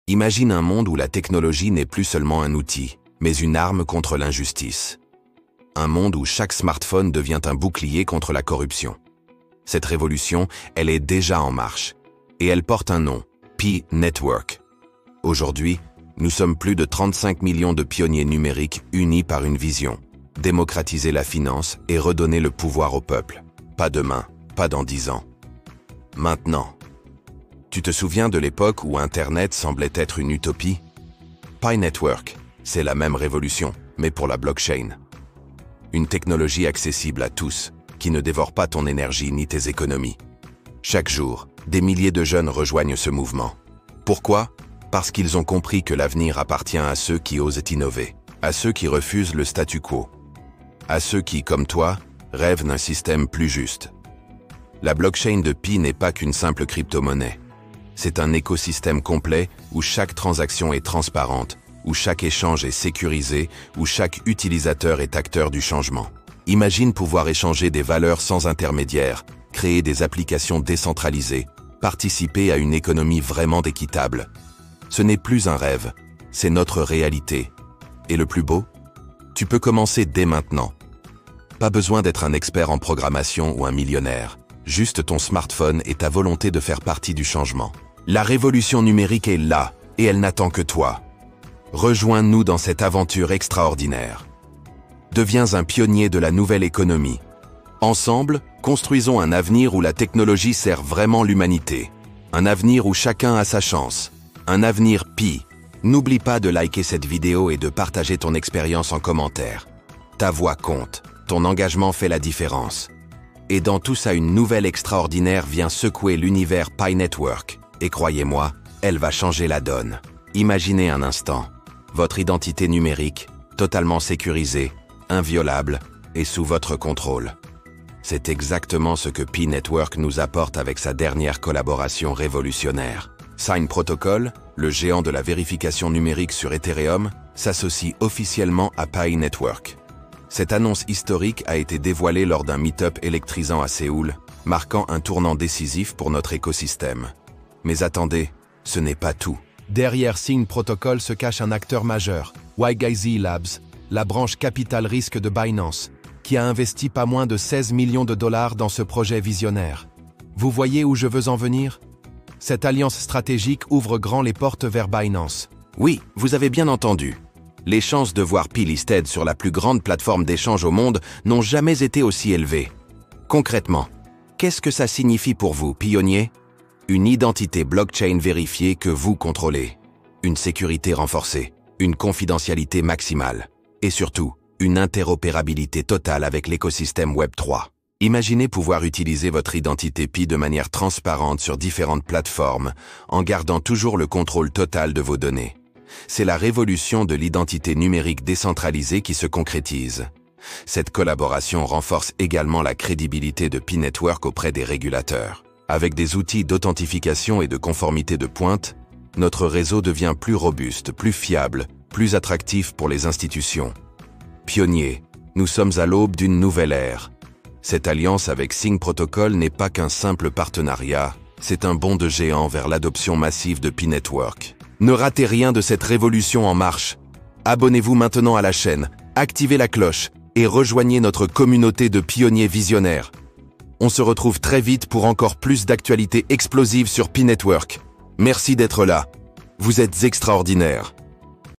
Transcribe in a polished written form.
Imagine un monde où la technologie n'est plus seulement un outil, mais une arme contre l'injustice. Un monde où chaque smartphone devient un bouclier contre la corruption. Cette révolution, elle est déjà en marche. Et elle porte un nom, Pi Network. Aujourd'hui, nous sommes plus de 35 millions de pionniers numériques unis par une vision. Démocratiser la finance et redonner le pouvoir au peuple. Pas demain, pas dans 10 ans. Maintenant. Tu te souviens de l'époque où Internet semblait être une utopie? Pi Network, c'est la même révolution, mais pour la blockchain. Une technologie accessible à tous, qui ne dévore pas ton énergie ni tes économies. Chaque jour, des milliers de jeunes rejoignent ce mouvement. Pourquoi? Parce qu'ils ont compris que l'avenir appartient à ceux qui osent innover, à ceux qui refusent le statu quo, à ceux qui, comme toi, rêvent d'un système plus juste. La blockchain de Pi n'est pas qu'une simple crypto-monnaie. C'est un écosystème complet où chaque transaction est transparente, où chaque échange est sécurisé, où chaque utilisateur est acteur du changement. Imagine pouvoir échanger des valeurs sans intermédiaire, créer des applications décentralisées, participer à une économie vraiment équitable. Ce n'est plus un rêve, c'est notre réalité. Et le plus beau? Tu peux commencer dès maintenant. Pas besoin d'être un expert en programmation ou un millionnaire. Juste ton smartphone et ta volonté de faire partie du changement. La révolution numérique est là, et elle n'attend que toi. Rejoins-nous dans cette aventure extraordinaire. Deviens un pionnier de la nouvelle économie. Ensemble, construisons un avenir où la technologie sert vraiment l'humanité. Un avenir où chacun a sa chance. Un avenir Pi. N'oublie pas de liker cette vidéo et de partager ton expérience en commentaire. Ta voix compte, ton engagement fait la différence. Et dans tout ça, une nouvelle extraordinaire vient secouer l'univers Pi Network. Et croyez-moi, elle va changer la donne. Imaginez un instant, votre identité numérique, totalement sécurisée, inviolable et sous votre contrôle. C'est exactement ce que Pi Network nous apporte avec sa dernière collaboration révolutionnaire. Sign Protocol, le géant de la vérification numérique sur Ethereum, s'associe officiellement à Pi Network. Cette annonce historique a été dévoilée lors d'un meet-up électrisant à Séoul, marquant un tournant décisif pour notre écosystème. Mais attendez, ce n'est pas tout. Derrière Sign Protocol se cache un acteur majeur, YGZ Labs, la branche capital risque de Binance, qui a investi pas moins de 16 millions de dollars dans ce projet visionnaire. Vous voyez où je veux en venir? Cette alliance stratégique ouvre grand les portes vers Binance. Oui, vous avez bien entendu. Les chances de voir Pi listed sur la plus grande plateforme d'échange au monde n'ont jamais été aussi élevées. Concrètement, qu'est-ce que ça signifie pour vous, pionniers? Une identité blockchain vérifiée que vous contrôlez, une sécurité renforcée, une confidentialité maximale, et surtout, une interopérabilité totale avec l'écosystème Web3. Imaginez pouvoir utiliser votre identité Pi de manière transparente sur différentes plateformes, en gardant toujours le contrôle total de vos données. C'est la révolution de l'identité numérique décentralisée qui se concrétise. Cette collaboration renforce également la crédibilité de Pi Network auprès des régulateurs. Avec des outils d'authentification et de conformité de pointe, notre réseau devient plus robuste, plus fiable, plus attractif pour les institutions. Pionniers, nous sommes à l'aube d'une nouvelle ère. Cette alliance avec Sign Protocol n'est pas qu'un simple partenariat, c'est un bond de géant vers l'adoption massive de Pi Network. Ne ratez rien de cette révolution en marche. Abonnez-vous maintenant à la chaîne, activez la cloche et rejoignez notre communauté de pionniers visionnaires. On se retrouve très vite pour encore plus d'actualités explosives sur Pi Network. Merci d'être là. Vous êtes extraordinaires.